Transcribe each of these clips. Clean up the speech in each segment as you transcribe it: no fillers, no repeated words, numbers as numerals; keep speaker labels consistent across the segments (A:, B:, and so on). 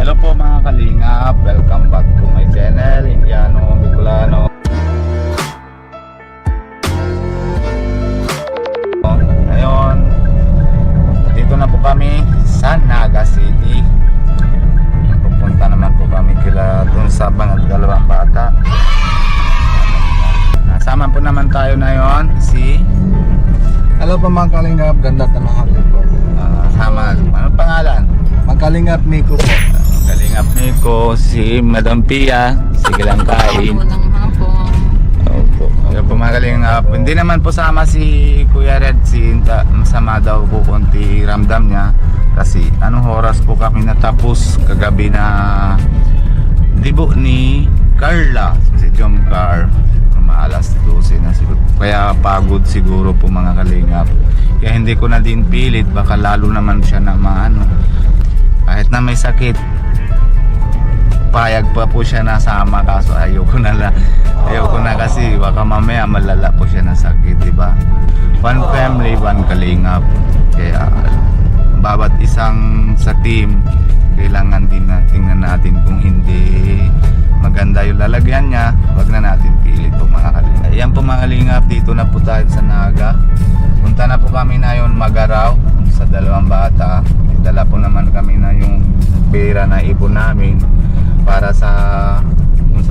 A: Hello po mga kalingap, welcome back to my channel, Indiano Bicolano. Ngayon, dito na po kami sa Naga City. Pupunta naman po kami kila dun sa mga dalawang bata. Nasama po naman tayo na yon si
B: Hello po mga kalingap, ganda at mahal po.
A: sama, ano pangalan?
B: Magkalingap Miko po.
A: Kalingap Nico, si Madam Pia, sige lang kain.
C: Unang hapon.
A: Opo. Kaya po mga kalingap, hindi naman po sama si Kuya Red, masama daw po konti ramdam niya. Kasi anong oras po kami natapos kagabi na dibo ni Carla, si Jom Car. Alas 12 na siguro. Kaya pagod siguro po mga kalingap. Kaya hindi ko na din pilit, baka lalo naman siya na maano. Kahit na may sakit, payag pa po siya nasama, kaso ayoko na kasi baka mamaya malala po siya na sakit, diba? One family, one kalingap. Kaya bawat isang sa team kailangan din tingnan natin kung hindi maganda yung lalagyan niya, wag na natin pilit po mga kalingap. Ayan po mga kalingap, dito na po tayo sa Naga. Punta na po kami na yun Magaraw sa dalawang bata. Dala po naman kami na yung pera na ipon namin para sa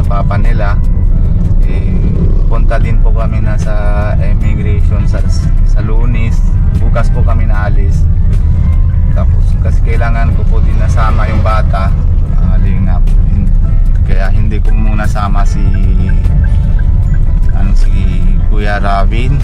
A: papa nila. Punta din po kami na sa immigration sa Lunes. Bukas po kami naalis. Tapos kasi kailangan ko po din nasama yung bata, kalingap. Kaya hindi ko muna sama si Kuya Ravin.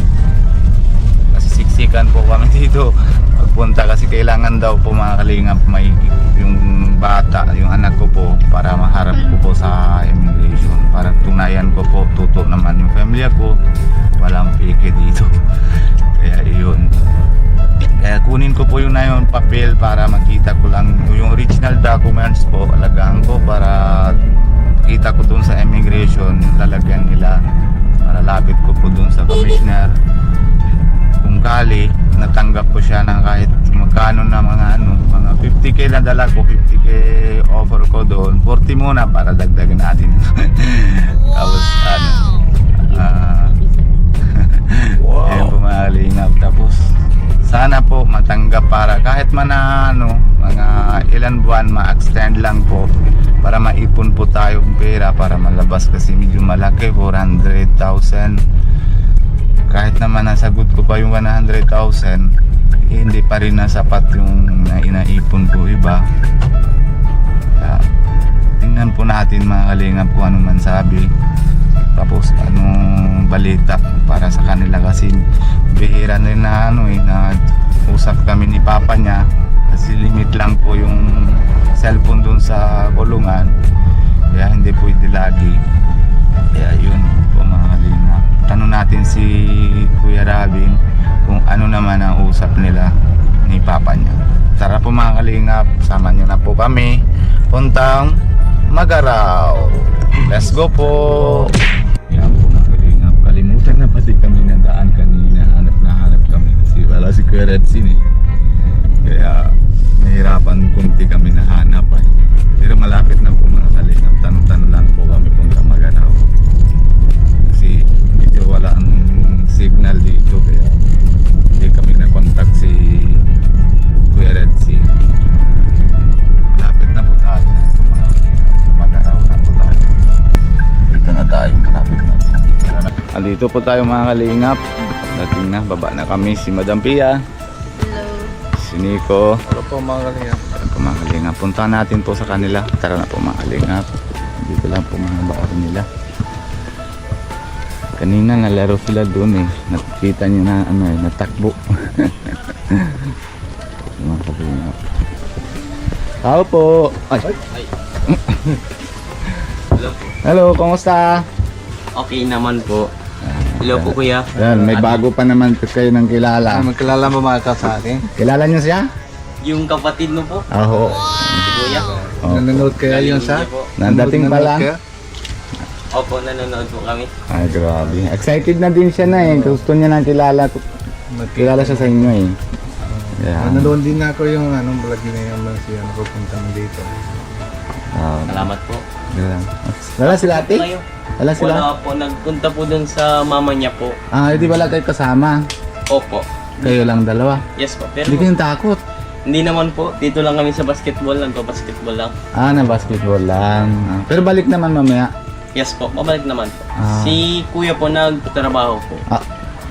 A: Kasi siksikan po kami dito pagpunta, kasi kailangan daw po mga kalingap may yung bata, yung anak ko po, para maharap ko po sa immigration, para tunayan ko po, tuto naman yung family ko, walang peke dito. Kaya yun, kaya kunin ko po yun na yung papel para makita ko lang yung original documents po, alagaan ko para kita ko dun sa immigration yung lalagyan nila, para lapit ko po dun sa commissioner kung kali natanggap ko siya ng kahit magkano na mga 50k na dala ko, 50k offer ko doon, 40 muna para dagdagan natin. Tapos wow. Ayan po mga kalingap, tapos sana po matanggap para kahit mga ilan buwan ma-extend lang po para maipon po tayong pera para malabas, kasi medyo malaki, 400,000. Kahit naman nasagot ko pa yung 100,000, hindi pa rin nasapat yung inaipon ko iba. Kaya tingnan po natin mga kalingap kung anong man sabi, tapos anong balita para sa kanila, kasi bihira na na usap kami ni papa niya, kasi limit lang po yung cellphone dun sa kulungan, kaya hindi pwede lagi. Kaya yun po mga kalingap, tanong natin si Kuya Ravin kung ano naman ang usap nila ni papa niya. Tara po mga kalingap, sama niyo na po kami puntang Magaraw. Let's go po. Yan po mga kalingap, kalimutan na pati kami ng daan kanina, hanap kami kasi wala si Kuya Redsin eh. Kaya nahirapan kunti kami nahanap eh. Pero malapit na po mga kalingap, tanong-tanong lang po kami puntang Magaraw. Kasi medyo wala ang signal dito, kaya hindi kami na-contact si Kuya Redsin. Malapit na po tayo, Magaraw na po tayo. Dito na tayo, malapit na po. Andito po tayo mga kalingap. Dating na, baba na kami, si Madam Pia,
C: Hello.
A: si Nico.
B: Hello po mga kalingap.
A: Ayan po mga kalingap, puntahan natin po sa kanila. Tara na po mga kalingap. Dito lang po mga baon nila. Kanina nalaro sila doon eh. Nakikita nyo na natakbo. Mga kalingap. Tao po. Ay.
D: Hello po.
A: Hello, kumusta?
D: Okay naman po. Hello po kuya.
A: Ayan, may bago pa naman kayo ng kilala.
B: Magkilala mo mga ka sa akin?
A: Kilala nyo siya?
D: Yung kapatid mo po,
A: Oo.
D: si kuya.
A: Opo.
B: Nanonood kaya yun sa?
D: Niyo po.
A: Nandating pa lang.
D: Opo, nanonood po kami.
A: Ay, grabe. Excited na din siya na eh. Gusto niya na kilala siya sa inyo eh. Yeah.
B: Nanonood din ako yung vlog niya yung pupunta mo dito.
D: Salamat po.
A: Wala sila ate?
D: Kayo?
A: Wala sila?
D: Wala po. Nagpunta po dun sa mama niya po.
A: Hindi wala kayo kasama.
D: Opo.
A: Kayo lang dalawa.
D: Yes po. Pero
A: Hindi kayong takot.
D: hindi naman po. Dito lang kami sa basketball. Nagpa-basketball lang.
A: Na basketball lang. Pero balik naman mamaya.
D: Yes po. Mabalik naman po.
A: Ah.
D: Si kuya po nagtatrabaho po.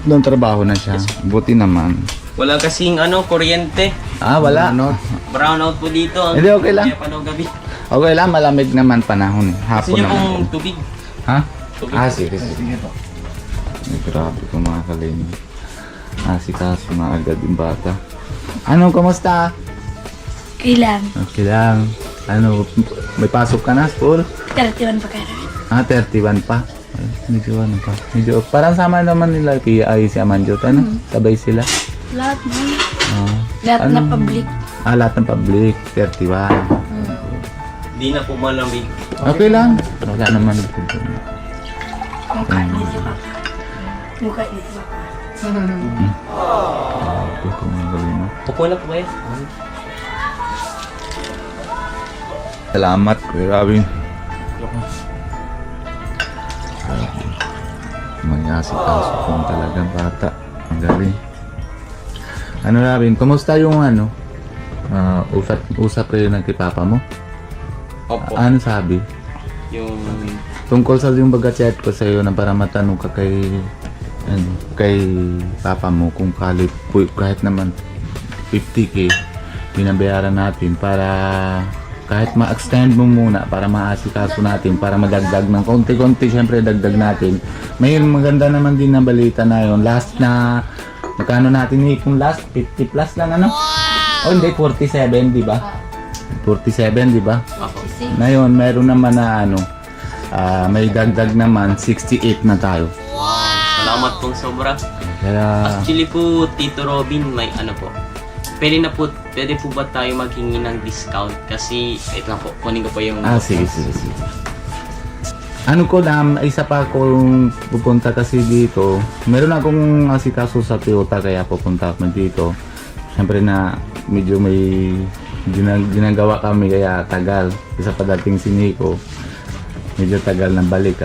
A: Doon trabaho na siya. Buti naman.
D: Wala kasing kuryente.
A: Wala.
D: Brownout po dito.
A: Hindi, okay lang.
D: Kaya panaw gabi.
A: Okay lang, malamig naman panahon.
D: Gusto
A: Hapon
D: niyo
A: naman.
D: pong tubig?
A: Ha?
D: Tubig.
A: Sige.
B: Sige po.
A: Ay, grabe ko mga kalini. Asikaso na agad yung bata. Kamusta?
C: Kailang.
A: Okay lang. May pasok ka na school?
C: 31 pa kara.
A: 31 pa. Ay, medyo pa. Medyo, parang sama naman nila PI si Amanjot, Sabay sila.
C: Lahat na.
A: Ano?
C: Lahat na public.
A: Lahat ng public, 31.
D: Di na po malamig.
A: Okay lang. Wala naman.
C: Mukha ni si Papa. Mukha ni si Papa.
A: Ito ko mga galing, no?
D: Upo na po kayo.
A: Salamat, Kuya Robin. May asikaso kung talagang bata. Ang galing. Robin, kumusta yung usap kayo ng kay Papa mo?
D: Opo.
A: Ano sabi?
D: Yung
A: Tungkol sa yung baga-chat ko sa'yo na para matanong ka kay Papa mo kung kahit naman 50K binabayaran natin para kahit ma-extend mo muna para maasikaso natin para madagdag ng konti-konti, syempre dagdag natin. May maganda naman din na balita na yon. Last na magkano natin kung last 50 plus lang hindi 47, di ba? 47, di ba?
D: ako.
A: Ngayon meron naman na may dagdag naman 68 na tayo.
D: Salamat pong sobra.
A: Kaya
D: Actually po, Tito Robin, may po. Pwede po ba tayo maghingi ng discount? Kasi, ito lang po, kunin ko po yung...
A: sige. Isa pa akong pupunta kasi dito. Meron akong asikaso sa Toyota kaya pupunta ako dito. Siyempre na medyo may ginagawa kami kaya tagal. Isa pa dating si Nico. Medyo tagal na balik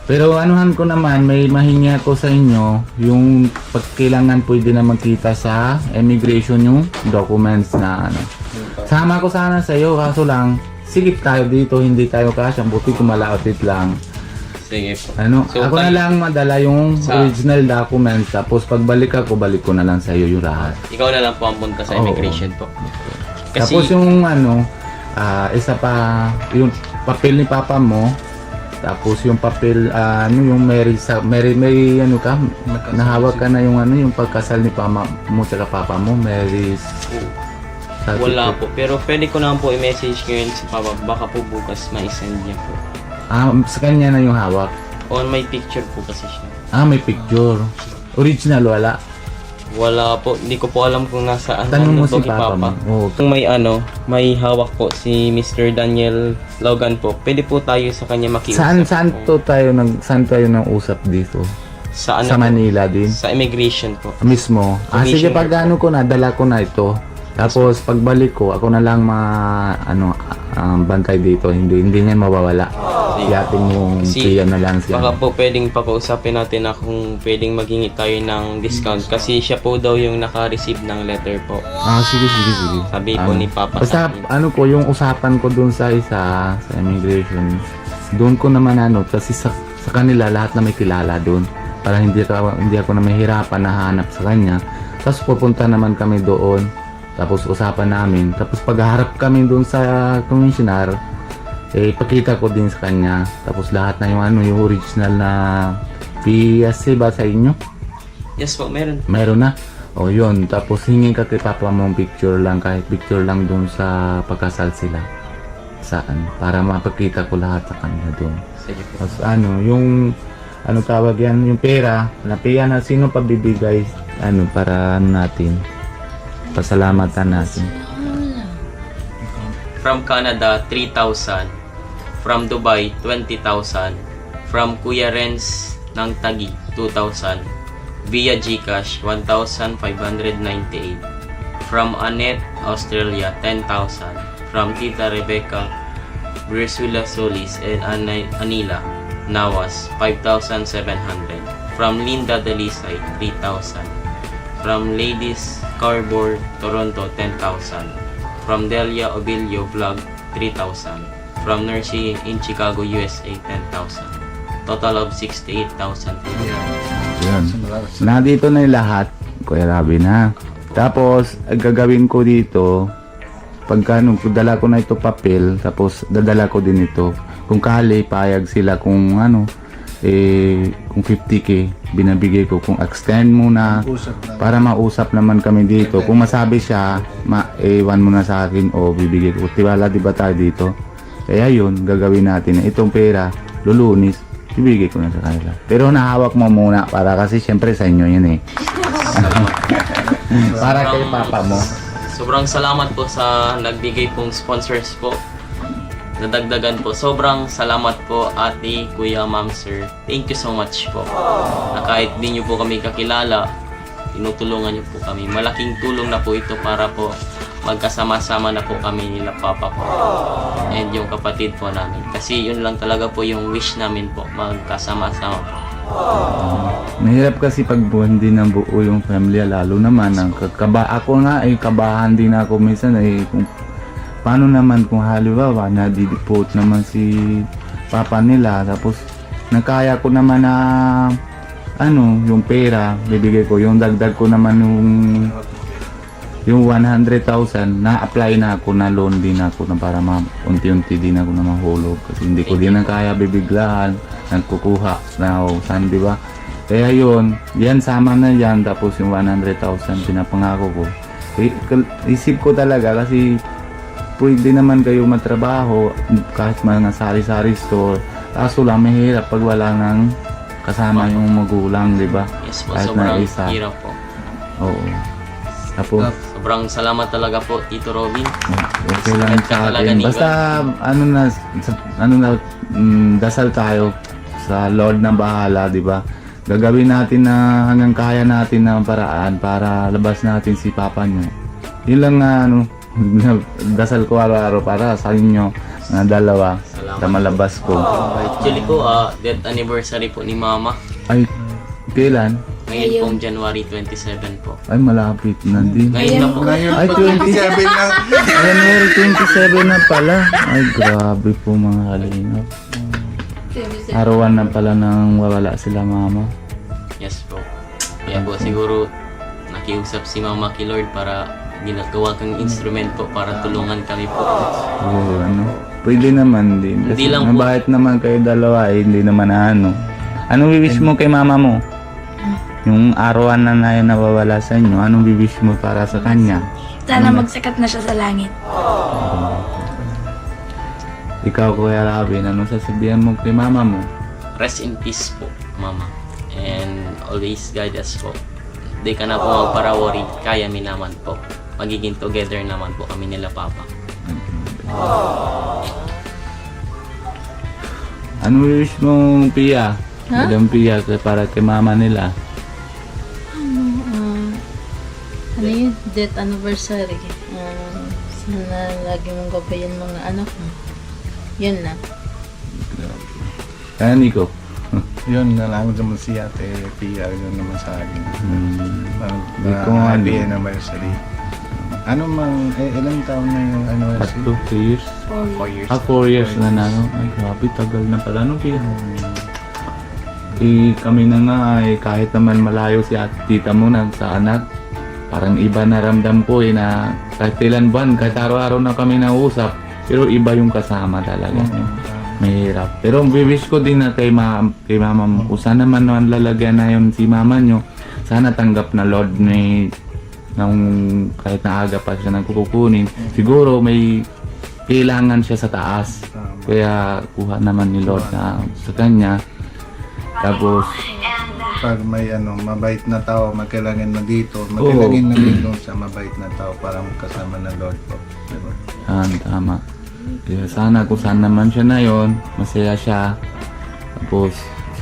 A: Pero anuhan ko naman, may mahingi ako sa inyo yung pagkailangan pwede na magkita sa immigration yung documents na Sama ko sana sa iyo kaso lang sigip tayo dito, hindi tayo kasyang buti kumalautit lang.
D: Sige po. So,
A: ako na lang madala yung original documents tapos pagbalik balik ko na lang sa iyo yung lahat.
D: Ikaw na lang po ang punta sa immigration po. Kasi,
A: Tapos yung isa pa yung papel ni Papa mo. Tapos yung papel, yung may nahawak ka na yung yung pagkasal ni Papa mo at Papa mo, Mary's
D: wala po. Pero pwede ko naman po i-message ngayon si Papa. Baka po bukas ma-send niya po.
A: Sa kanya na yung hawak?
D: On may picture po kasi siya.
A: May picture. Original wala?
D: Wala po. Hindi ko po alam kung nasaan.
A: Tanong mo si
D: kay
A: Papa mo. Oo.
D: Kung may hawak po si Mr. Daniel Logan po. Pwede po tayo sa kanya makiusap.
A: Saan tayo nang usap dito?
D: Sa
A: Sa Manila din?
D: Sa immigration po.
A: Mismo? Sige,
D: Commissioner
A: pag
D: po.
A: dala ko na ito. Tapos pagbalik ko, ako na lang bantay dito. Hindi niyan mawawala. Yatin yung tiyan na lang siya.
D: Baka po pwedeng pakausapin natin na kung pwedeng maghingi tayo ng discount. Kasi siya po daw yung naka-receive ng letter po.
A: Sige.
D: Sabi po ni Papa
A: Basta
D: sa akin.
A: yung usapan ko dun sa immigration. Doon ko naman kasi sa kanila lahat na may kilala doon. Para hindi ako na mahirapan na hanap sa kanya. Tapos pupunta naman kami doon. Tapos usapan namin. Tapos pagharap kami doon sa commissioner, ipakita ko din sa kanya. Tapos lahat na yung original na PSC ba sa inyo?
D: Yes po, meron.
A: Meron na. Yun. Tapos hingin ka kay Papa mong picture lang, kahit picture lang doon sa pagkasal sila. Saan? Para mapakita ko lahat sa kanya doon.
D: Sige po.
A: Tapos yung tawag yan, yung pera, na sino pabibigay, para natin, pasalamatan natin.
D: From Canada, 3,000. From Dubai, 20,000. From Kuya Renz ng Taguig, 2,000. Via GCash, 1,598. From Annette, Australia, 10,000. From Tita Rebecca, Brisula Solis, and Anila Nawas, 5,700. From Linda Dalisay, 3,000. From Ladies Carbor, Toronto, 10,000. From Delia Obilio Vlog, 3,000. From Nursey in Chicago, USA, 10,000. Total of 68,000.
A: Yun. Nandito na yung lahat, Kuya Robin, ha? Tapos, ang gagawin ko dito, pagka dala ko na ito papel, tapos dadala ko din ito. Kung kali, payag sila kung ano, kung 50k, binabigay ko. Kung extend muna,
B: Usap na.
A: para mausap naman kami dito. Kung masabi siya, iwan mo na sa akin o bibigay ko. Tiwala diba tayo dito? Kaya yun, gagawin natin. Itong pera, lulunis, bibigay ko na sa kanila. Pero nahawak mo muna para kasi syempre sa inyo yun eh. Para kay papa mo.
D: Sobrang salamat po sa nagbigay pong sponsors po. Nadagdagan po. Sobrang salamat po ate, kuya, ma'am, sir. Thank you so much po. Na kahit di nyo po kami kakilala, tinutulungan nyo po kami. Malaking tulong na po ito para po magkasama-sama na po kami nila papa po. And yung kapatid po namin. Kasi yun lang talaga po yung wish namin po. Magkasama-sama po.
A: Mahirap kasi pag buwan din ng buo yung family, lalo naman ang ako nga kabahan din ako minsan kung paano naman kung halimbawa nadidipot naman si papa nila, tapos nakaya ko naman na yung pera bibigay ko, yung dagdag ko naman yung 100,000 na-apply na ako, na loan din ako na para unti-unti din ako na mahulog kasi hindi ko din na kaya bibiglaan, nagkukuha na saan, di ba? Kaya yun, yan sama na yan, tapos yung 100,000 pinapangako ko. Isip ko talaga kasi pwede naman kayo matrabaho kahit mga sari-sari store, kaso lang mahirap pag wala nang kasama yung magulang, di ba?
D: Yes po,
A: Kahit na
D: sobrang
A: isa.
D: hirap po.
A: Oo. Tapos
D: Sobrang salamat talaga po, Tito Robin.
A: okay lang sa akin. Basta dasal tayo sa Lord na bahala, di ba? Gagawin natin na hanggang kaya natin na paraan para labas natin si Papa nyo. Yun lang dasal ko araw-araw para sa inyo na dalawa na malabas ko.
D: Actually po, death anniversary po ni Mama.
A: Ay, kailan?
D: Ngayon pong January 27 po.
A: Ay, malapit na din.
D: Ngayon na po.
B: Ngayon,
A: Ay,
B: 27 na.
A: January 27 na pala. Ay, grabe po mga kalingap. Arawan na pala nang wawala sila mama.
D: Yes po. Kaya po siguro nakiusap si Mama kay Lord para ginagawa kang instrument po para tulungan kami po.
A: Oo, pwede naman din. Kasi
D: Hindi lang po.
A: mabait naman kayo dalawa hindi naman Anong wish mo kay mama mo? Yung arawan na yun nawawala sa inyo, anong wish mo para sa kanya?
C: Sana magsakat na siya sa langit.
A: Ikaw, Kuya Robin, anong sasabihan mo kay mama mo?
D: Rest in peace po, Mama. And always guide us po. Di ka na po magpara-worry. Kaya mi naman po. Magiging together naman po kami nila Papa.
A: Anong wish mo, Pia? Madam Pia, para kay mama nila?
E: Ano yun? Death anniversary. Sana lagi mong gabayan mga anak mo. Yun lang.
A: Kaya Nico?
B: Yun, nalaman naman si Ate Pia, yun naman sa akin.
A: Hindi ko nga
B: Happy
A: alam.
B: anniversary. Ano mang, ilang taon na yung anniversary?
A: 3 years?
D: 4 years.
A: 4 years na na, no? Ay, grabe, tagal na pala, no, Pia? Kami na nga, kahit naman malayo si ate tita mo sa anak, parang iba na ramdam ko na kahit ilan buwan, kahit araw-araw na kami nausap, pero iba yung kasama talaga. Mahirap. Pero wish ko din na kay mama mo, kung sana man lalagyan na yun si mama nyo, sana tanggap na Lord ni kahit na aga pa siya nagkukunin. Siguro may kailangan siya sa taas. Kaya kuha naman ni Lord na sa kanya. Tapos,
B: Pag may mabait na tao, magkailangan na dito. Magkailangan na dito sa mabait na tao para kasama ng Lord po. Diba?
A: tama. Kaya sana kung saan naman siya na yon, masaya siya. Tapos,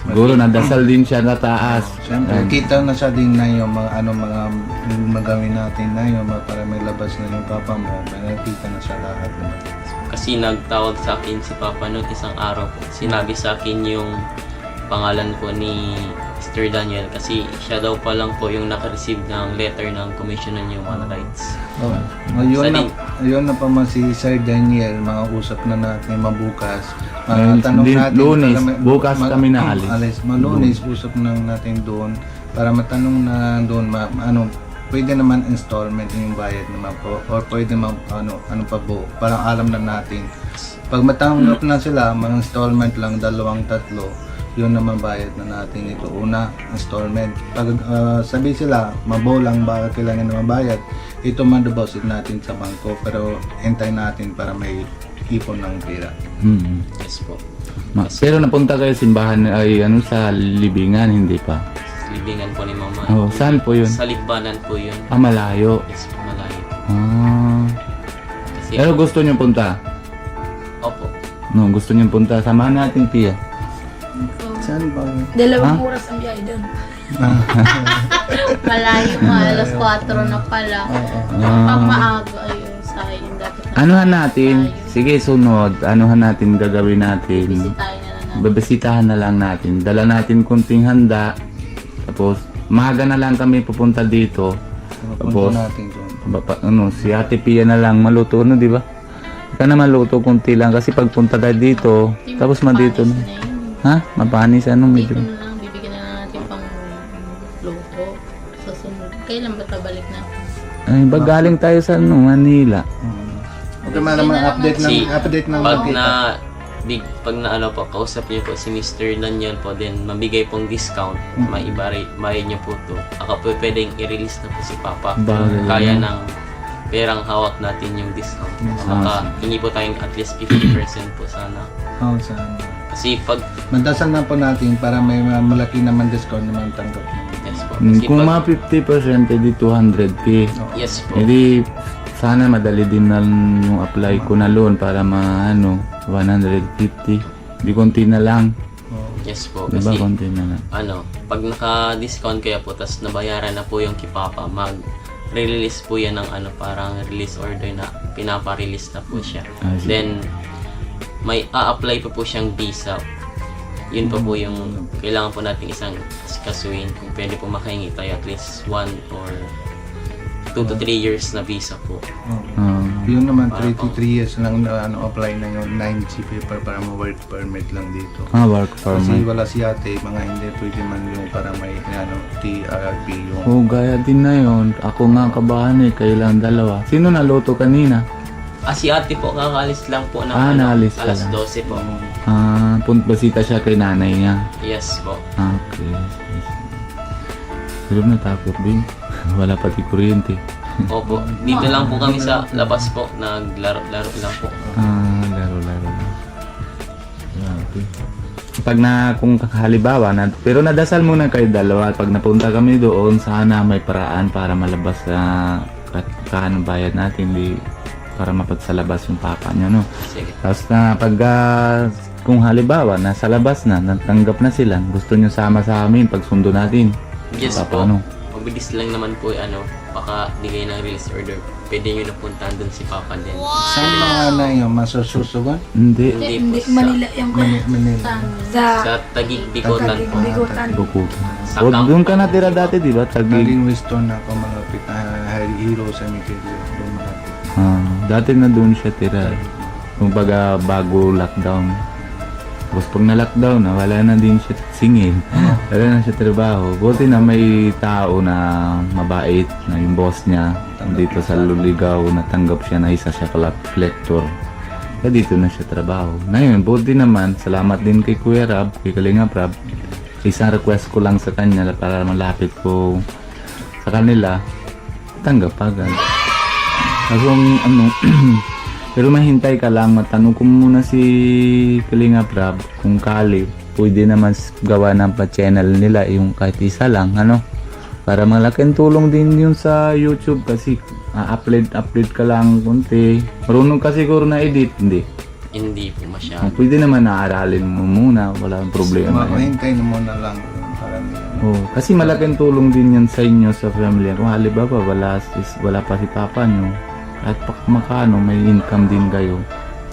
A: siguro nadasal din siya na taas.
B: Siyempre, kita na siya din na yung mga mga magawin natin na yung para may labas na yung papa mo. May nakita na siya lahat. Diba?
D: Kasi nagtawag sa akin si Papa noon isang araw po. Sinabi sa akin yung pangalan po ni Mr. Daniel kasi siya daw pa lang po yung naka-receive ng letter ng Commission on Human Rights.
B: Oh, yun na pa man si Sir Daniel, mga usap na natin mabukas. Tanong natin
A: Lunes,
B: para
A: bukas kami na alis.
B: Lunes, usap na natin doon para matanong na doon pwede naman installment yung bayad naman po or pwede ano pa po, parang alam na natin. Pag matanggap na sila, mga installment lang, 2-3, yun naman bayad na natin ito. Una, installment. Pag sabi sila, mabolang ba kailangan na mabayad, ito man-deposit natin sa bangko pero hintay natin para may ipon ng pera.
D: Yes po.
A: Pero napunta kayo simbahan ay sa libingan, hindi pa?
D: Libingan po ni Mama.
A: Oh, saan po yun?
D: Sa Libbanan po yun.
A: Malayo.
D: Yes po, malayo. Kasi,
A: Pero gusto niyo punta?
D: opo.
A: No, gusto niyo punta. Samahan natin, Pia.
B: Saan ba?
C: 2 oras ang biyahe doon.
E: Malayo nga, alas 4 na pala. Pag maaga, ayun, sayang dapat na.
A: Anuhan natin? Sige, sunod. Anuhan natin, gagawin natin.
E: Bisitahin na lang.
A: Babisitahan na lang natin. Dala natin kunting handa. Tapos, maaga na lang kami pupunta dito. Tapos,
B: Punta natin doon.
A: si Ate Pia na lang maluto, di ba? Ika na maluto kunti lang kasi pagpunta tayo dito, tapos mandito na. Ha? Mapanis
E: Dito
A: medyo.
E: na lang, bibigyan na lang natin pang luto. Sa sunod. Kailan ba tabalik na?
A: Ay, galing tayo sa Manila.
B: Okay, naman update ng
D: Pag
B: kita.
D: pag na po, kausap niyo po si Mr. Daniel po, then mabigay pong discount, bayad niyo po to. Ako po pwedeng i-release na po si Papa.
A: Bagay.
D: Kaya ng perang hawak natin yung discount. Saka hingi po tayong at least 50% po sana.
B: Saan?
D: Kasi pag,
B: Mandasal na po natin para may malaki naman discount naman tanggap.
D: yes po. Kasi
A: Kung
D: pag,
A: mga 50%, edi 200k.
D: yes po.
A: Edi, sana madali din na yung apply ko na loan para 150. Di konti na lang.
D: Yes po.
A: Diba,
D: Kasi,
A: konti na lang.
D: pag naka-discount kaya po, tas nabayaran na po yung kipapa, mag-release po yan ng parang release order na pinapa-release na po siya.
A: Sige.
D: Then, may a-apply po siyang visa. Yun po yung kailangan po natin isang kasuin. Kung pwede po makahingi tayo at least 1 or 2 to 3 years na visa po.
B: Yun naman 3 to 3 years lang na apply na yung 9C paper para mo work permit lang dito.
A: Work
B: Kasi
A: permit.
B: wala si ate, mga hindi pwede man yung para may TRP yung
A: Oh, gaya din na yun. Ako nga kabahan kailan dalawa. Sino naluto kanina?
D: Si ate po, kakaalis lang po ng
A: naalis ka
D: alas
A: lang.
D: 12 po.
A: Basita siya kay nanay niya.
D: Yes po.
A: Okay. Pero natakot din. Wala pati kuryente.
D: Opo. Dito lang po kami sa labas po. Naglaro-laro lang po.
A: Laro lang. Okay. Kung halimbawa, pero nadasal muna kayo dalawa. Pag napunta kami doon, sana may paraan para malabas sa kano bayad natin. Para mapagsalabas yung papa niyo, no?
D: Sige.
A: Tapos kung halimbawa, nasa labas na, natanggap na sila, gusto nyo sama sa amin pag sundo natin.
D: Yes
A: Papa,
D: po. Mabilis lang naman po baka bigay ng release order. Pwede nyo na puntahan dun si Papa din.
B: saan mga yun, masususugan?
A: Hindi.
C: Hindi,
D: po
C: Manila yung
B: Manila.
D: sa Taguig, Bicotan po.
C: Bigutan.
A: Bukutan.
D: Sa
A: O,
D: camp
A: doon ka
D: po.
A: natira dati, di ba? Tagig.
B: Naging Weston ako malapit na Hero Cemetery. Doon malapit.
A: Dati na doon siya tira. Kumbaga bago lockdown. Tapos pag na-lockdown na, wala na din siya singil. Wala na siya trabaho. Buti na may tao na mabait na yung boss niya dito sa Luligaw, natanggap siya na isa siya collector. Kaya dito na siya trabaho. Ngayon, buti naman, salamat din kay Kuya Rab, kay Kalinga Rab. Isang request ko lang sa kanya para malapit ko sa kanila, tanggap agad. Kasi pero mahintay ka lang, matanong ko muna si Kalinga Prab kung kali, pwede naman gawa ng pa-channel nila yung kahit isa lang, para malaking tulong din yun sa YouTube kasi upload ka lang kunti. Marunong ka siguro na edit, hindi?
D: Hindi po masyado.
A: Pwede naman naaralin mo muna, wala problema.
B: Mahintay na muna lang.
A: Kasi malaking tulong din yan sa inyo sa family. Kung halimbawa wala pa si papa nyo, at makano may income din kayo,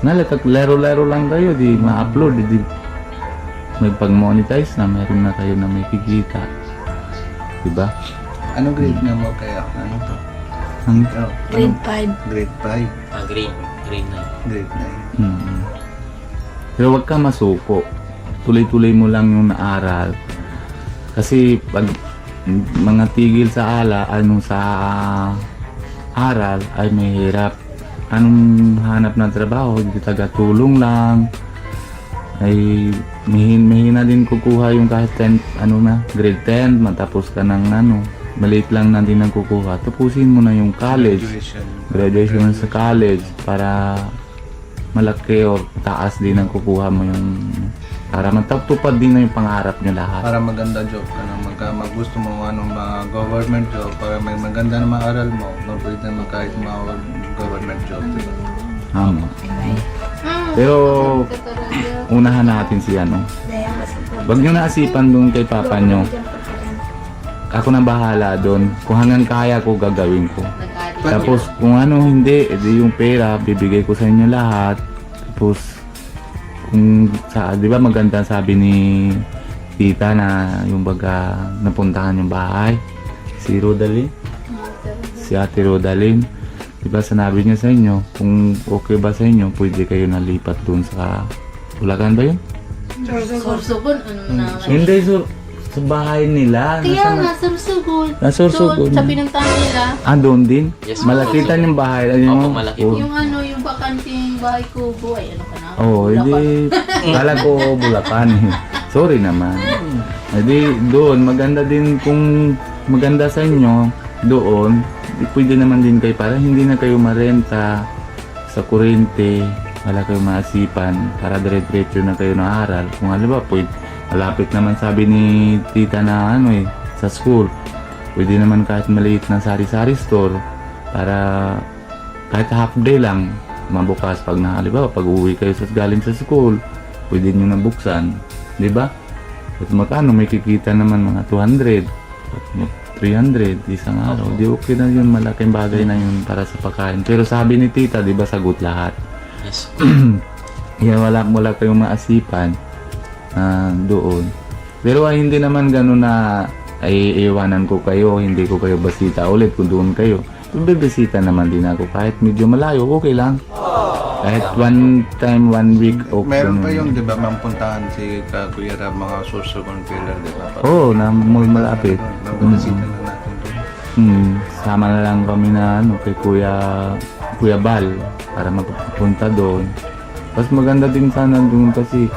A: laro-laro lang kayo, di ma-upload, di may pag-monetize na, meron na kayo na may kikita. Diba?
B: Ano grade na mo kaya? Ano to?
A: Ang,
C: Grade 5.
B: Grade 5,
D: Grade 9.
B: grade 9.
A: Pero wag ka masuko. Tuloy-tuloy mo lang yung naaral. Kasi pag mga tigil sa sa aral ay mahirap. Anong hanap ng trabaho? Hindi taga-tulong lang. Ay mahina din kukuha yung kahit 10, grade 10, matapos ka ng maliit lang na din ang kukuha. Tapusin mo na yung college. Graduation sa college para malaki o taas din ang kukuha mo yung para matupad din na yung pangarap nyo lahat.
B: Para maganda job ka na, gusto mo mga government job, para may maganda na maaral mo, pwede naman kahit mga government job. Diba?
A: Tama. Pero unahan natin si Wag nyo naasipan doon kay papa nyo. Ako na bahala doon. Kung hanggang kaya ko, gagawin ko. Tapos kung hindi, edi yung pera, bibigay ko sa inyo lahat. Tapos, di ba maganda sabi ni tita na yung baga napuntahan yung bahay. Si Rodalyn. Si Ate Rodalyn. Di ba sinabi niya sa inyo, kung okay ba sa inyo, pwede kayo nalipat dun sa Bulacan ba yun?
E: Sorsogon, na?
A: Hindi, sa bahay nila.
E: Kaya nga, Sorsogon.
A: Sorsogon.
E: Doon, sa pinuntahan nila.
A: Doon din?
D: Yes,
A: Malakitan yung bahay.
D: Opo, malaki po.
E: Yung bakanting bahay ko, ay ano ka na?
A: Hindi. Kala ko Bulacan. Sorry naman. Hindi, doon, maganda din kung maganda sa inyo, doon, pwede naman din kayo para hindi na kayo marenta sa kuryente, wala kayong maasipan para dire-diretso na kayo na aral. Kung ba, pwede, malapit naman sabi ni tita na sa school, pwede naman kahit maliit na sari-sari store para kahit half day lang mabukas pag pag uwi kayo galing sa school, pwede nyo nabuksan, di ba? At magkano may kikita naman mga 200 300 isang araw, di okay na yun, malaking bagay na yun para sa pagkain. Pero sabi ni tita, di ba sagot lahat?
D: Yes.
A: Yan, wala kayong maasipan doon. Pero hindi naman gano'n na ay iiwanan ko kayo, hindi ko kayo basita ulit kung doon kayo. Kung bibisita naman din ako, kahit medyo malayo, okay lang. Kahit one time, 1 week, okay.
B: Meron pa yung, di ba, mampuntahan si Kuya Rab, mga Sorsogon pillar, di ba?
A: Oo, na malapit.
B: Babasita na natin doon.
A: Sama na lang kami na kay Kuya Bal para magpunta doon. Mas maganda din sana doon kasi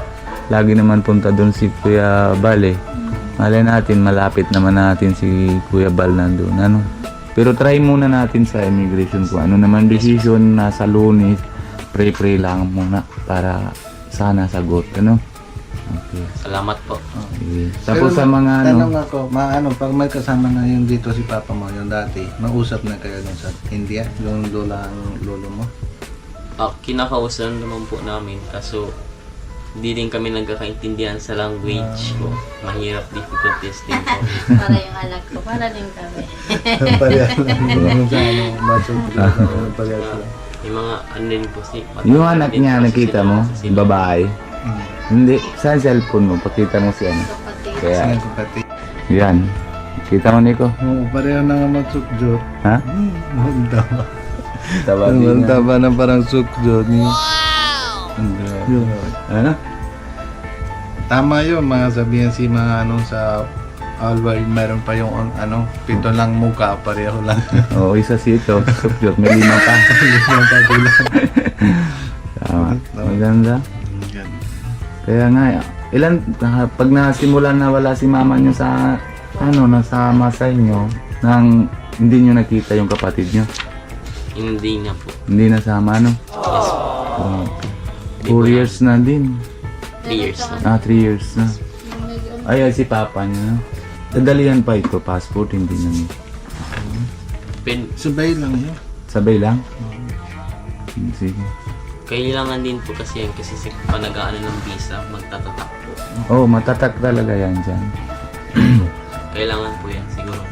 A: lagi naman punta doon si Kuya Bal eh. Malay natin, malapit naman natin si Kuya Bal nandun. Pero try muna natin sa immigration kung ano naman decision nasa Lunes. Pray lang muna para sana sagot. Okay.
D: Salamat po.
A: Okay. Tapos sa mga
B: tanong ako, pag may kasama na yung dito si Papa mo, yung dati, mausap na kayo dun sa India, yung lolang lolo mo?
D: Kinakausan naman po namin, kaso hindi din kami nagkakaintindihan sa language ko. Mahirap, difficult testing ko.
E: Para yung anak ko, para din kami.
B: Parehas lang. Parehas lang.
D: Yung mga din po si...
A: yung anak niya, nakita mo? Babae? Hindi. Sa cellphone mo, pakita mo si Kaya,
B: Saan ko pati?
A: yan. Kita mo, Nico?
B: Oo, pareho na nga magsukjot.
A: Ha?
B: Maganda.
A: Taba
B: Ang taba na parang sukjot. Wow!
A: Ano?
B: Tama yun, mga sabihan si mga sa Alvaro, meron pa yung 7 lang mukha, pareho lang.
A: Oo, isa si ito. Sukyot. May 5 pa. Tama. Maganda. Kaya nga, pag nasimulan na wala si mama nyo sa, nasama sa inyo, nang hindi nyo nakita yung kapatid nyo.
D: Hindi na po.
A: Hindi nasama,
D: Yes po.
A: 4 years na din.
D: 3 years na.
A: 3 years na. Ay, si papa nyo. Dadalihan pa ito, passport, hindi na niya.
B: Sabay lang yun.
A: Sabay lang? Sige.
D: Kailangan din po kasi yan kasi sa panagaan ng visa, magtatatak po.
A: Oo, matatak talaga yan dyan.
D: Kailangan po yan, siguro.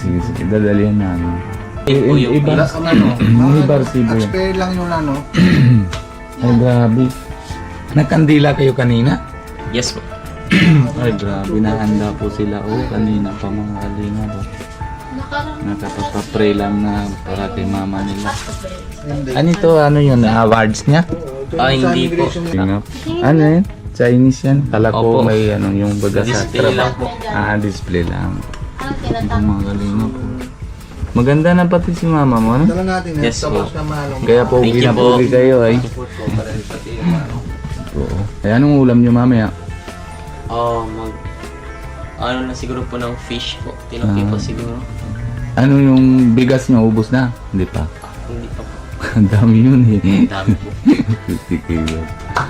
A: Sige. Dadalihan namin.
D: Yun po yung
A: Iba,
B: Wala kang
A: Ibar Cebu yan.
B: expire lang yung
A: Ay, grabe. Nagkandila kayo kanina?
D: Yes po.
A: Ay, grabe. Nahanda po sila. Kanina pa mga kalinga po. Nakapapapray lang na para kay mama nila. Ano ito? Ano yun? Awards niya?
D: Hindi po.
A: Ano yun? Chinese yan? Kala ko
D: Opo.
A: may ano yung baga sa
D: Display lang po.
A: display lang. Ito mga kalinga po. Maganda na pati si mama mo, ano?
B: Dala natin
D: Yes,
B: tapos
D: po.
B: na malong.
A: Kaya po
D: Thank you
A: ginapugi
D: po.
A: kayo ay.
B: Support ko para pati yung ano.
A: Oo. Ay, anong ulam nyo mamaya?
D: Ano na siguro po ng fish po. Tinaki po siguro.
A: Ano yung bigas nyo? Ubus na? Hindi pa.
D: Hindi pa po.
A: Ang dami yun eh.
D: Ang dami po.
A: 50 kilo.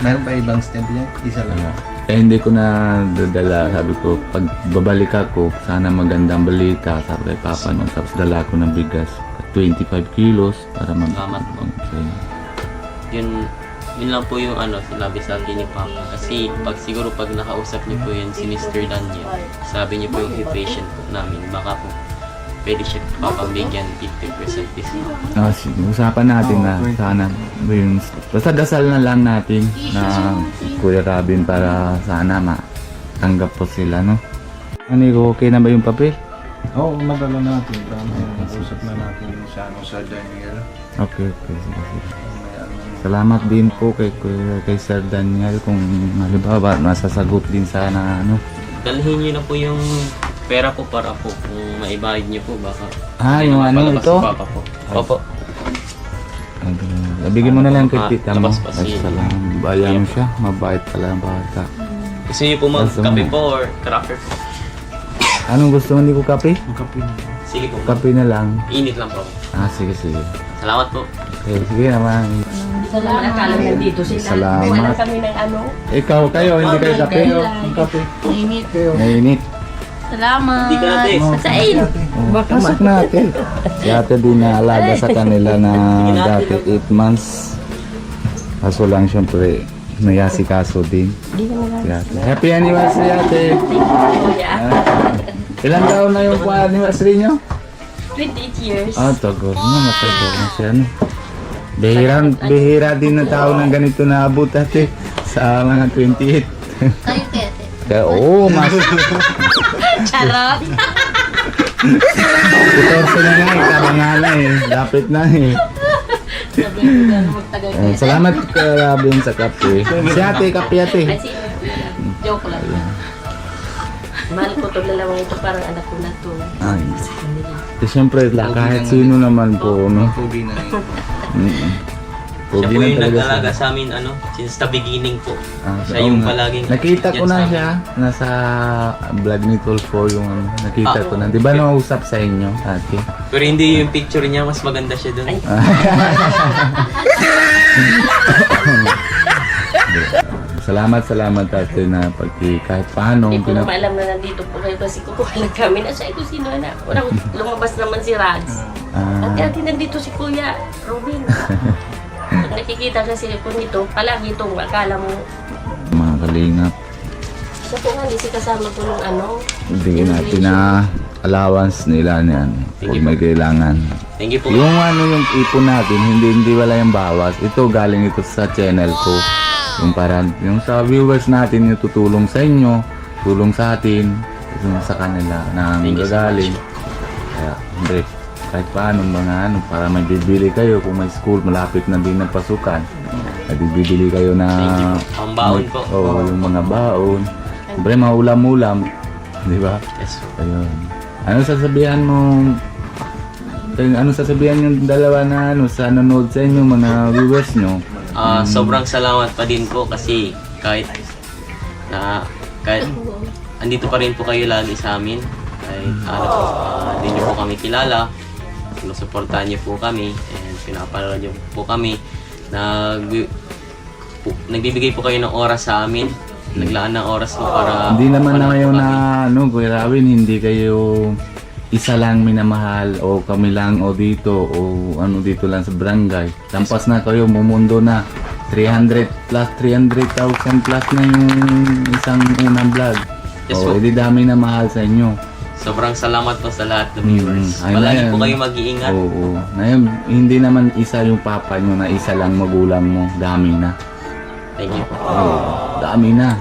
B: Meron pa ibang step yan? Isa lang.
A: Eh, hindi ko na dadala. Sabi ko, pag babalik ako, sana magandang balita. Sabi kay Papa no. Tapos dala ko ng bigas. 25 kilos para mag...
D: Salamat po.
A: Okay.
D: Yun lang po yung sinabi sa akin ni Papa. Kasi siguro pag nakausap niyo po yun si Mr. Daniel, sabi niyo po yung patient po namin, baka po pwede siya papabigyan 50% discount.
A: Sige, usapan natin na sana yung... Basta dasal na lang natin na Kuya Robin para sana matanggap po sila, no? Ano, okay na ba yung papel?
B: Oo, madala natin. Usap na natin yung sa Daniel.
A: Okay. Sige. Salamat din po kay Sir Daniel kung halimbawa masasagot din sana ano.
D: Dalhin niyo na po yung pera po para po kung maibayad niyo po baka.
A: Yung ano
D: mapalabas
A: ito?
D: si Papa po. Opo.
A: Bigyan mo na lang kay tita mo.
D: labas pa
A: Ay,
D: si-
A: salamat. Bayan mo siya. Mabait pala ang bata.
D: Gusto niyo po magkape po or cracker po?
A: Anong gusto mo? Hindi ko kape?
D: Sige po.
A: Kape na lang.
D: Init lang po.
A: Sige.
D: Salamat po.
A: Okay, sige naman.
C: Salamat. Akala nandito sila.
A: Salamat.
C: Wala kami ng ano.
A: Ikaw, kayo, hindi kayo kape?
B: Kape.
E: Init.
A: Nainit.
E: Salamat.
D: Hindi ka natin.
E: Sain.
A: Pasok natin. Si ate din naalaga sa kanila na dati 8 months. Kaso lang syempre, nayasikaso din. Si ate. Happy anniversary ate! Ilan taon na yung anniversary nyo?
E: 28 years.
A: Tagal na, matagal na siya. No? Bihira din na tao ng ganito na abot ate sa mga 28.
E: Kayo kete.
A: Kaya, mas 14
E: Charot.
A: na nga, ikabangan na eh. Dapat na eh.
E: Sabi ko gano'n magtagal kayo.
A: Salamat ka Robin sa kape. Si ate, kape ate.
E: Ay, sino po yan? Joke lang. Mahal ko to lalawang ito, parang anak ko na to.
A: Ay. Siyempre, kahit sino naman po, no?
B: Pogi na rin.
D: Siya
A: Pogi
D: po
A: na
D: yung
A: talaga
D: nag-alaga
A: siya.
D: sa amin since the beginning po. Siya
A: oo
D: yung
A: nga.
D: palaging
A: Nakita ko
D: yan
A: na
D: sa amin.
A: siya. Nasa vlog ni Tulfo yung nakita ko na. Di ba nausap sa inyo, ate?
D: Pero hindi yung picture niya, mas maganda siya doon.
A: Salamat ate na kahit paano.
C: Hindi ko naman alam na nandito po kayo kasi kukuha lang kami. Nasa ito sino na. Walang lumabas naman si Rads. Ate, nandito si Kuya Robin. Pag nakikita kasi po nito, palagi itong akala mo.
A: Mga kalingap.
C: Siya po nga, hindi si kasama po nung ano.
A: Bigyan natin na allowance nila niyan. Kung may kailangan.
D: Thank you po.
A: Yung yung ipon natin, hindi wala yung bawas. Ito galing ito sa channel ko. Yung parang, yung sa viewers natin, yung tutulong sa inyo, tulong sa atin, yung sa kanila na
D: Thank you so
A: gagaling. Kaya, hindi, kahit paano para may bibili kayo kung may school, malapit na din ng pasukan. At bibili kayo na...
D: Thank you po. Ang baon po.
A: Oo, yung mga baon. Siyempre, mga ulam-ulam. Di ba?
D: Yes po.
A: Ayun. Ano sasabihan yung dalawa na sa nanonood sa inyo, mga viewers nyo?
D: Sobrang salamat pa din po kasi kahit andito pa rin po kayo lagi sa amin. Kahit hindi niyo po kami kilala, sinusuportahan niyo po kami and pinapanood niyo po kami. Nagbibigay po kayo ng oras sa amin. Naglaan ng oras po para
A: Hindi naman na
D: mapanood
A: kayo
D: po
A: na,
D: kami.
A: Kuya Robin, hindi kayo isa lang minamahal o kami lang o dito o dito lang sa barangay. Lampas na kayo, mumundo na. 300,000 plus na yung isang unang vlog.
D: Yes,
A: O,
D: po.
A: edi dami na mahal sa inyo.
D: Sobrang salamat po sa lahat ng viewers.
A: Ayun na
D: Palagi
A: yan.
D: po kayo mag-iingat.
A: Oo. Ngayon, hindi naman isa yung papa nyo na isa lang magulang mo. Dami na.
D: Thank you po.
A: Oo. Dami na.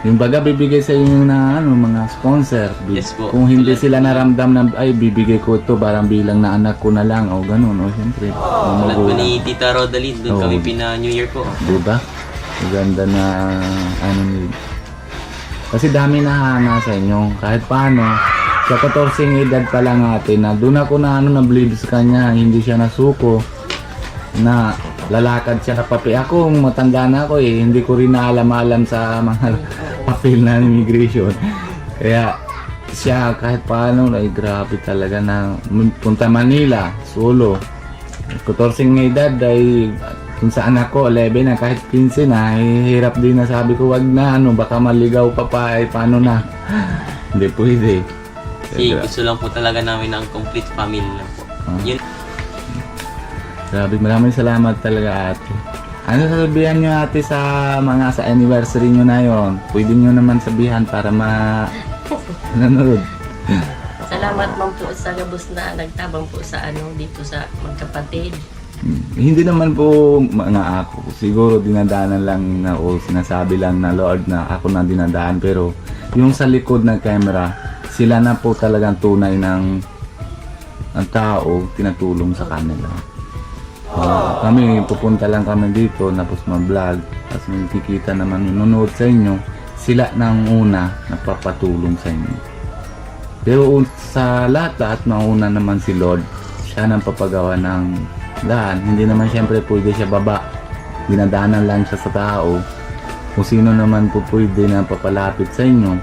A: Yung baga bibigay sa inyo na mga sponsor.
D: Yes po.
A: Kung hindi sila naramdam na ay bibigay ko ito parang bilang na anak ko na lang o ganun o siyempre.
D: Tulad po ni Tita Rodaline, doon
A: Oo.
D: kami pina-New Year po.
A: Diba? Maganda na kasi dami na hanga sa inyo. Kahit paano, sa 14 edad pa lang natin na doon ako na na-believe sa kanya, hindi siya nasuko na lalakad siya na papel. Ako, matanda na ako hindi ko rin naalam-alam sa mga papel na immigration. Kaya siya kahit paano, ay grabe talaga na punta Manila, solo. 14 edad ay kung sa anak ko, 11 na, kahit 15 na, hirap din na sabi ko, wag na, baka maligaw pa ay paano na. Hindi pwede.
D: Kasi gusto lang po talaga namin ng complete family lang po. Yun.
A: Grabe, maraming salamat talaga ate. Ano sasabihan nyo ate sa anniversary nyo na yon? Pwede nyo naman sabihan para nanonood.
C: Salamat man po sa gabos na nagtabang po sa dito sa magkapatid.
A: Hindi naman po mga ako. Siguro dinadaanan lang na o sinasabi lang na Lord na ako na dinadaan. Pero yung sa likod ng camera, sila na po talagang tunay ng tao tinatulong sa kanila. Kami pupunta lang kami dito tapos mag-vlog. Tapos makikita naman yung nanonood sa inyo. Sila nang una nagpapatulong sa inyo. Pero sa lahat mauna naman si Lord. Siya nang papagawa ng daan. Hindi naman siyempre pwede siya baba. Dinadaanan lang siya sa tao. Kung sino naman po pwede na papalapit sa inyo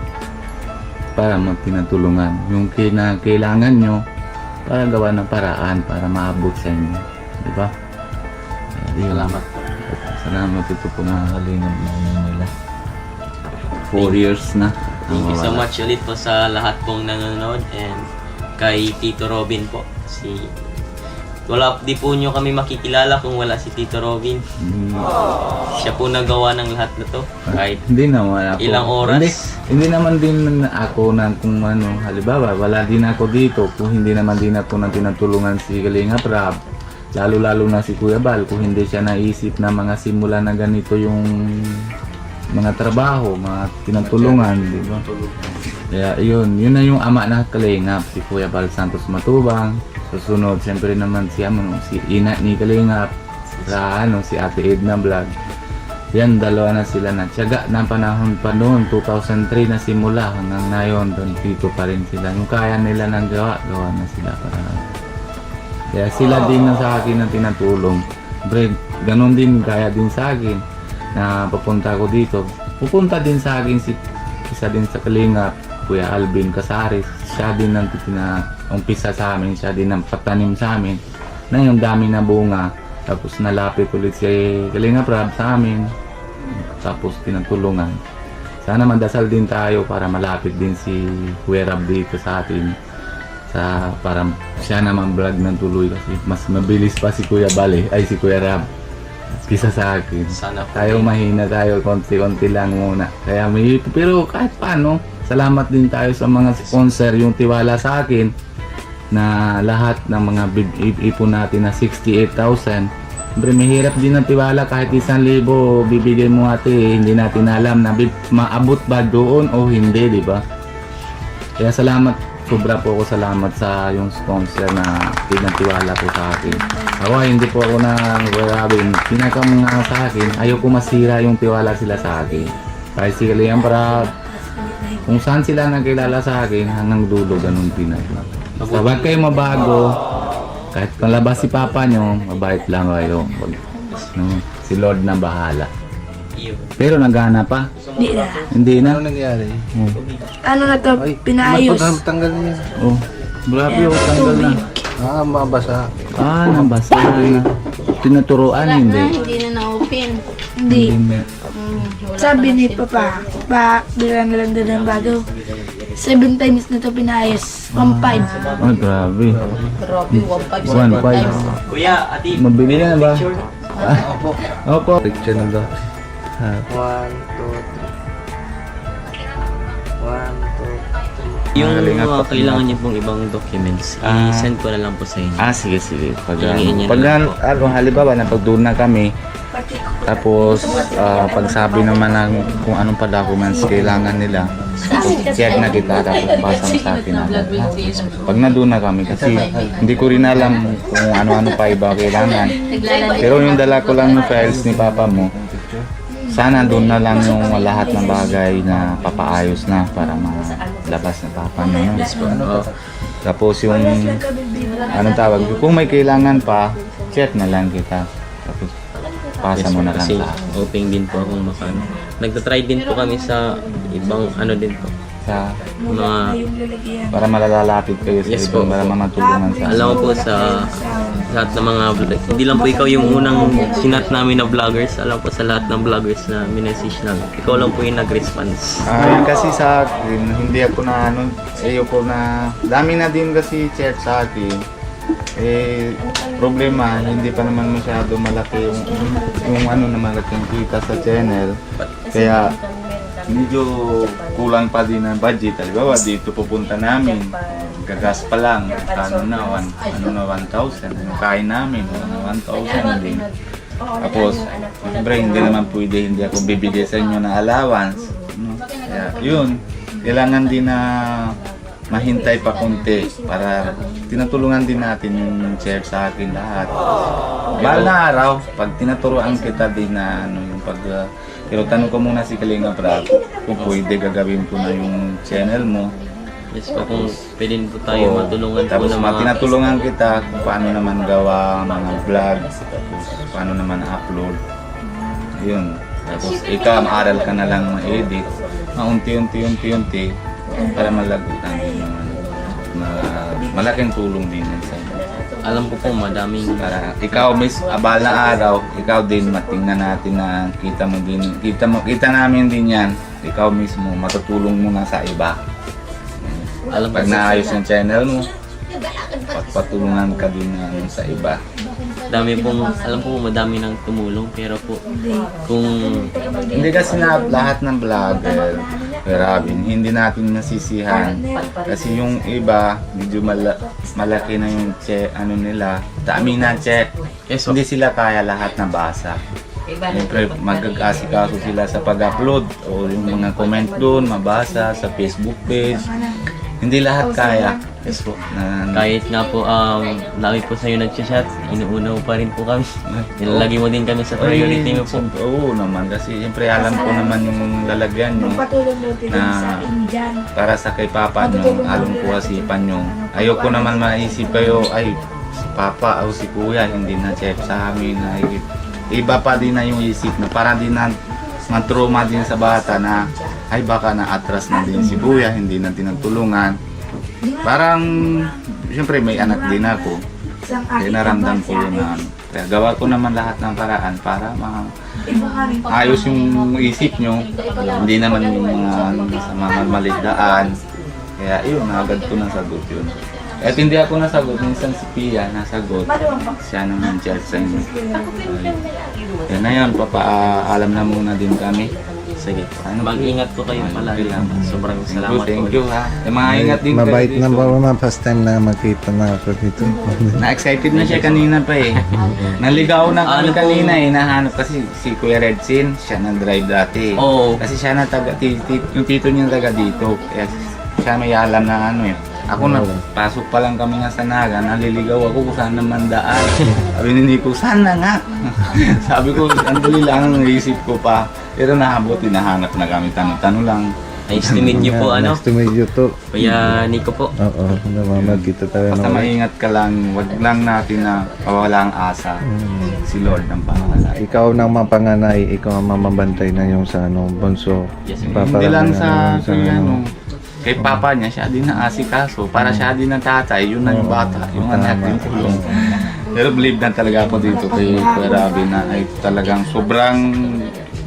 A: para magtinatulungan. Yung kailangan nyo para gawa ng paraan para maabot sa inyo. Diba?
D: Salamat po.
A: Salamat ito po mga kalingap na nila. 4 years na.
D: Thank you so much ulit po sa lahat pong nanonood and kay Tito Robin po. Di po nyo kami makikilala kung wala si Tito Robin. Siya po nagawa ng lahat na to. Kahit
A: Hindi naman ako.
D: ilang oras.
A: Hindi naman din ako na kung halimbawa, wala din ako dito. Kung hindi naman din ako na tinatulungan si Kalingap Rab. Lalo-lalo na si Kuya Bal. Kung hindi siya naisip na mga simula na ganito yung mga trabaho, mga tinatulungan, di ba? Kaya yun na yung ama na Kalingap, si Kuya Bal Santos Matubang. Susunod, siyempre naman si ina ni Kalingap, si Ate Edna Vlog. Yan, dalawa na sila na tiyaga na panahon pa noon, 2003 na simula hanggang ngayon, doon dito pa rin sila. Yung kaya nila ng gawa na sila para. Kaya sila din na sa akin ang tinatulong. Bre, ganun din, kaya din sa akin na papunta ko dito. Pupunta din sa akin isa din sa Kalingap, Kuya Alvin Casares. Siya din ang umpisa sa amin, siya din ang patanim sa amin na yung dami na bunga. Tapos nalapit ulit si Kalingap Rab sa amin, tapos tinatulungan. Sana mandasal din tayo para malapit din si Kuya Rab dito sa atin, para siya naman vlog ng tuloy kasi mas mabilis pa si Kuya Bale si Kuya Rab kisa sa akin.
D: Sana po.
A: Tayo mahina tayo, konti-konti lang muna. Kaya pero kahit paano, salamat din tayo sa mga sponsor yung tiwala sa akin na lahat ng mga ipon natin na 68,000. Siyempre mahirap din ang tiwala kahit 1,000 bibigay mo ate, hindi natin alam na maabot ba doon o hindi, di ba? Kaya sobra po ako salamat sa yung sponsor na pinatiwala po sa akin. Ako hindi po ako nagwawabin. Pinakam nga sa akin, ayaw ko masira yung tiwala sila sa akin. Kahit sila yan para kung saan sila nagkilala sa akin hanggang dulo, ganun pinag. Basta wag kayo mabago. Kahit palabas si Papa nyo, mabait lang kayo. Si Lord na bahala. Pero nagana pa?
F: Di na.
A: Hindi na?
B: Ano nangyari?
F: Ano na to? Pinaayos.
B: Tanggal niya.
A: Oh, grabe oh, tanggal na.
B: Mabasa.
A: Nabasa na. Tinuturuan, hindi.
E: Hindi na na-open.
F: Hindi.
A: Hindi.
E: Wala
F: Sabi
E: pa
F: ni
E: na
F: Papa, bilang na lang din ang bago. 7 times na to pinaayos. 1.5.
A: Oh, grabe.
E: Grabe, 1.5
A: 1.5.
E: times.
D: Kuya, ati,
A: Mabili na ba?
D: picture.
A: Opo.
B: Picture na daw.
G: 1, 2, 3. 1, 2, 3.
D: Yung
A: Kalingap
D: mga
A: po.
D: kailangan niyo pong ibang documents, i-send ko na lang po sa inyo.
A: Sige, sige.
D: Hingin niya na lang po.
A: Halimbawa, napag-doon na kami, tapos pag sabi naman ng kung anong pa documents kailangan nila, check na kita, tapos basa mo sa akin agad. Pag nandun na kami, kasi hindi ko rin alam kung ano-ano pa iba kailangan. Pero yung dala ko lang ng files ni papa mo, sana doon na lang yung lahat ng bagay na papaayos na para malabas na papa mo. No? Tapos yung anong tawag, kung may kailangan pa, check na lang kita. Tapos pasa mo na lang
D: Kasi
A: sa
D: hoping din po akong makano. Nagtatry din po kami sa ibang ano din po.
A: sa
D: Mga,
A: para malalalapit kayo sa
D: Yes
A: ibang
D: po.
A: para matulungan sa
D: alam mo po sa lahat ng mga vlog, hindi lang po ikaw yung unang sinat namin na vloggers. Alam po sa lahat ng vloggers na minessage namin. Ikaw lang po yung nag-response.
A: Yun kasi sa akin, hindi ako na ano, ayoko na, dami na din kasi chat sa akin. Problema, hindi pa naman masyado malaki yung ano na malaking kita sa channel. Kaya medyo kulang pa din ang budget. Halimbawa, dito pupunta namin, gagas pa lang, ano na, 1,000. Yung kain namin, 1,000 din. Tapos, siyempre, hindi naman pwede, hindi ako bibigay sa inyo ng allowance. No? Kaya, yun, kailangan din na mahintay pa konti para tinutulungan din natin yung share sa akin lahat. Bahal na araw, pag tinuturuan kita din na ano, yung pag pero tanong ko muna si Kalinga Prab kung pwede gagawin ko na yung channel mo.
D: Yes po, kung pwede po tayo matulungan po
A: Tapos
D: ng mga
A: tinatulungan kita kung paano naman gawa mga vlog, tapos paano naman upload. Yun. Tapos ikaw, maaral ka na lang ma-edit. Unti-unti para malagutan din yung ano. Malaking tulong din yan sa inyo.
D: alam ko po madaming
A: Para ikaw miss abal na araw, ikaw din matingnan natin na kita mo din, kita namin din yan. Ikaw mismo matutulong mo na sa iba.
D: alam ko
A: Pag naayos yung channel mo, patulungan ka din na sa iba.
D: dami pong alam ko madami nang tumulong pero po kung
A: Hindi kasi na lahat ng vlogger, Robin, hindi natin nasisihan. Kasi yung iba, medyo malaki na yung check, ano nila, dami na check.
D: yes,
A: Hindi sila kaya lahat na basa. Siyempre, magag-asikaso sila sa pag-upload o yung mga comment doon, mabasa sa Facebook page. Hindi lahat kaya.
D: yes po
A: Na,
D: kahit nga po lagi po sa'yo nag-chat inuuna mo pa rin po kami nilalagay mo din kami sa priority mo po.
A: Oo naman, kasi siyempre alam ko naman yung lalagyan nyo
F: Magpatulong natin
A: na
F: sa inyo dyan.
A: para sa kay Papa nyo, alam ko asipan nyo. Ayoko naman maisip kayo, ay, si Papa o si Kuya hindi na check sa amin. Ay, iba pa din na yung isip na para din na matrauma din sa bata na ay baka na-atras na din si Kuya, hindi na tinutulungan. Parang, siyempre may anak din ako. Kaya naramdam ko yun na ano. Kaya gawa ko naman lahat ng paraan para ayos yung isip nyo. Hindi naman yung mga ano, sa mga maligdaan. Kaya yun, agad ko nasagot yun. At hindi ako nasagot, minsan si Pia nasagot. Siya naman chat sa inyo. Kaya na yun, papaalam na muna din kami.
D: Sige,
A: Ano,
D: mag-ingat po kayo palagi. Sobrang salamat
A: Thank
D: po.
A: you ha. Ingat din
B: Mabait
A: kayo
B: na
A: dito.
B: ba mga first time na makita na ako dito?
A: Na-excited na siya kanina pa eh. Naligaw na kami
D: Ano po?
A: kanina eh. Nahanap kasi si Kuya Redsin, siya nag-drive dati.
D: Oo.
A: Kasi siya na yung tito niya taga dito. Kaya siya may alam na ano eh. Ako na, pasok pa lang kami nga sa Naga, naliligaw ako kung saan naman daan. Sabi ni Nico, sana nga. Sabi ko, andali lang ang naisip ko pa. Pero nahabot, hinahanap na kami, tanong-tanong lang.
D: Nice to meet you po, ano?
B: Nice to meet you too.
D: Kuya Nico po.
B: Oo, namamagkita tayo
A: Basta
B: na.
A: maingat ka lang, wag lang natin na mawala ang asa. Si Lord ang bahala.
B: Ikaw nang mapanganay, ikaw ang mamabantay na yung sa ano, bunso.
D: Yes,
A: Hindi lang sa
B: sa
A: kay ano, kay papa niya, siya din ang asikaso. Para siya din ang tatay, yun na yung bata, yung anak yung tulong. Pero believe na talaga ako dito kay Kuya Robin na ay talagang sobrang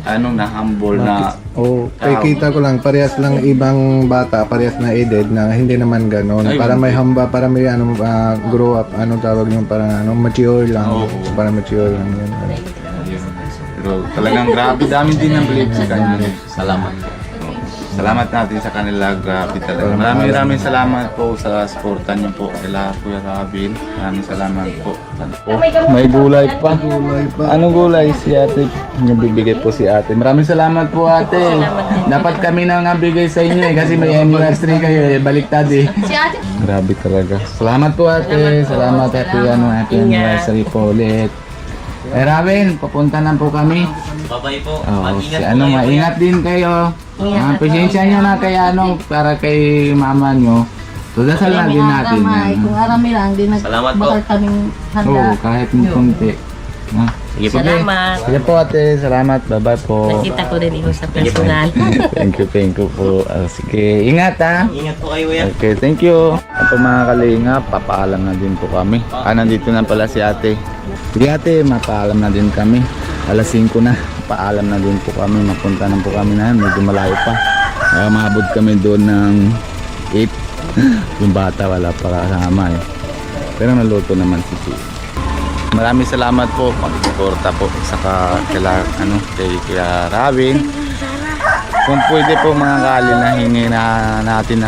A: ano na humble na
B: Oh, kita ko lang parehas lang ibang bata, parehas na edad na hindi naman ganoon.
A: Ay,
B: Para may hamba, para may ano grow up, ano tawag yung parang ano mature lang.
A: Oo.
B: Para mature lang yun.
A: pero talagang grabe, dami din ang believe sa kanya.
D: Salamat po.
A: Salamat natin sa kanila, grabe talaga. Maraming salamat po sa suporta niyo po kila Kuya Rabin. Maraming salamat po. May gulay pa. Anong gulay si ate? Yung bibigay po si ate. Maraming salamat po ate. Dapat kami na nga bigay sa inyo eh kasi may anniversary kayo eh. Baliktad eh.
E: Si ate,
A: Grabe talaga. Salamat po ate. Salamat happy anniversary po ulit. Eh Rabin, papunta na po kami.
D: Bye-bye po.
A: Oo,
D: Mag-ingat
A: si
D: po
A: ano,
D: kayo, kuya.
A: maingat din kayo. Pasensya nyo na kay ano, para kay mama nyo. So, dasal na din natin.
E: aramay. Kung arami lang, di
D: Salamat po.
E: bakal kaming handa.
A: Oo, kahit konti. No?
D: Sige po.
C: Salamat.
A: Sige po ate, salamat. Bye-bye po.
C: Nakita ko rin ikaw sa personal.
A: Thank you po. Sige, ingat ha.
D: Ingat po kayo, kuya.
A: Okay, thank you. Ito mga kalingap, papaalam na din po kami. Nandito na pala si ate. Sige ate, mapaalam na din kami. Alas 5 na, paalam na din po kami. Mapunta na po kami na, medyo malayo pa. Maabot kami doon ng 8. Yung bata wala pa kasama eh. Pero naluto naman si Chi. Maraming salamat po pag-suporta po saka kay Rabin. Kung pwede po mga kali na hingi na natin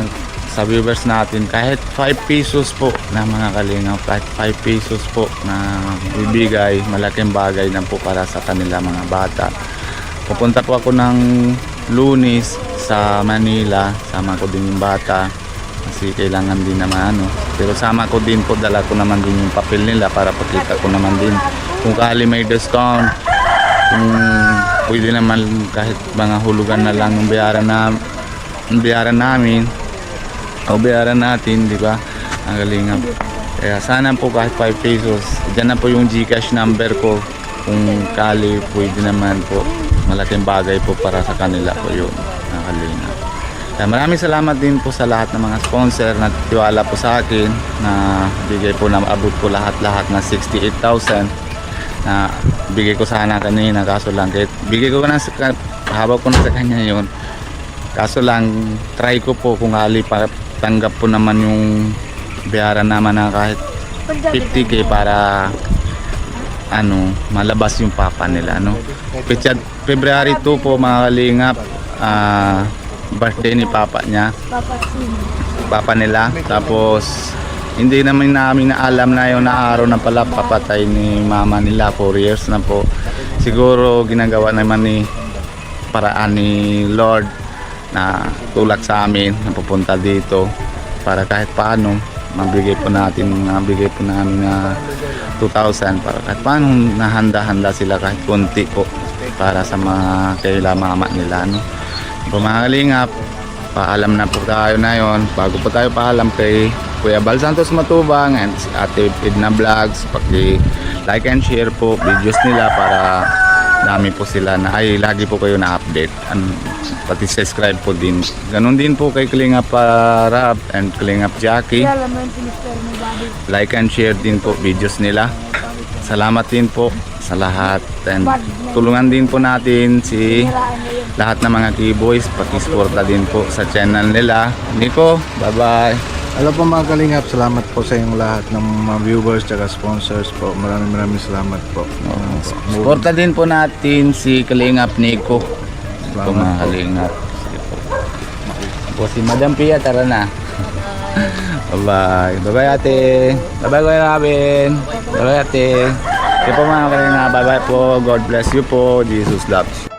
A: sa viewers natin kahit 5 pesos po na mga kalingap, kahit 5 pesos po na bibigay, malaking bagay na po para sa kanila mga bata. Pupunta po ako ng Lunes sa Manila, sama ko din yung bata kasi kailangan din naman pero sama ko din po, dala ko naman din yung papel nila para pakita ko naman din kung kali may discount, kung pwede naman kahit mga hulugan na lang yung bayaran namin o bayaran natin, di ba? Ang galingap. Kaya sana po kahit 5 pesos. Diyan na po yung GCash number ko. Kung kali pwede naman po. Malaking bagay po para sa kanila po yun. Ang galingap. Kaya maraming salamat din po sa lahat ng mga sponsor na tiwala po sa akin na bigay po na abot ko lahat na 68,000 na bigay ko sana kanina, kaso lang bigay ko na hawak ko na sa kanya yon. Kaso lang try ko po kung ali pa tanggap po naman yung bayaran naman na kahit 50k para malabas yung papa nila February 2 po mga kalingap, birthday ni papa niya, papa nila. Tapos hindi naman namin alam na yung araw na pala papatay ni mama nila, 4 years na po. Siguro ginagawa naman ni paraan ni Lord na tulak sa amin na pupunta dito para kahit paano mabigay po namin na 2,000 para kahit paano nahanda-handa sila kahit konti po para sa mga kaila mama nila mga kalingap. Paalam na po tayo na yon. Bago po tayo paalam kay Kuya Bal Santos Matubang and si Ate Edna Vlogs, paki-like and share po videos nila para dami po sila na lagi po kayo na-update. Pati subscribe po din. Ganon din po kay Kalingap Rap and Kalingap Jackie. Like and share din po videos nila. Salamat din po sa lahat and tulungan din po natin si lahat ng mga keyboys, paki-suporta din po sa channel nila. Nico, bye bye.
B: Hello po mga kalingap, salamat po sa inyong lahat ng mga viewers at sponsors po. Maraming salamat po.
A: Suporta din po natin si Kalingap Nico. Po mga kalingap. Sige po si Madam Pia, tara na. Bye bye. Bye bye ate. Bye bye Kuya Rabin. Bye bye ate. Sige po mga kalingap, bye bye po. God bless you po. Jesus loves you.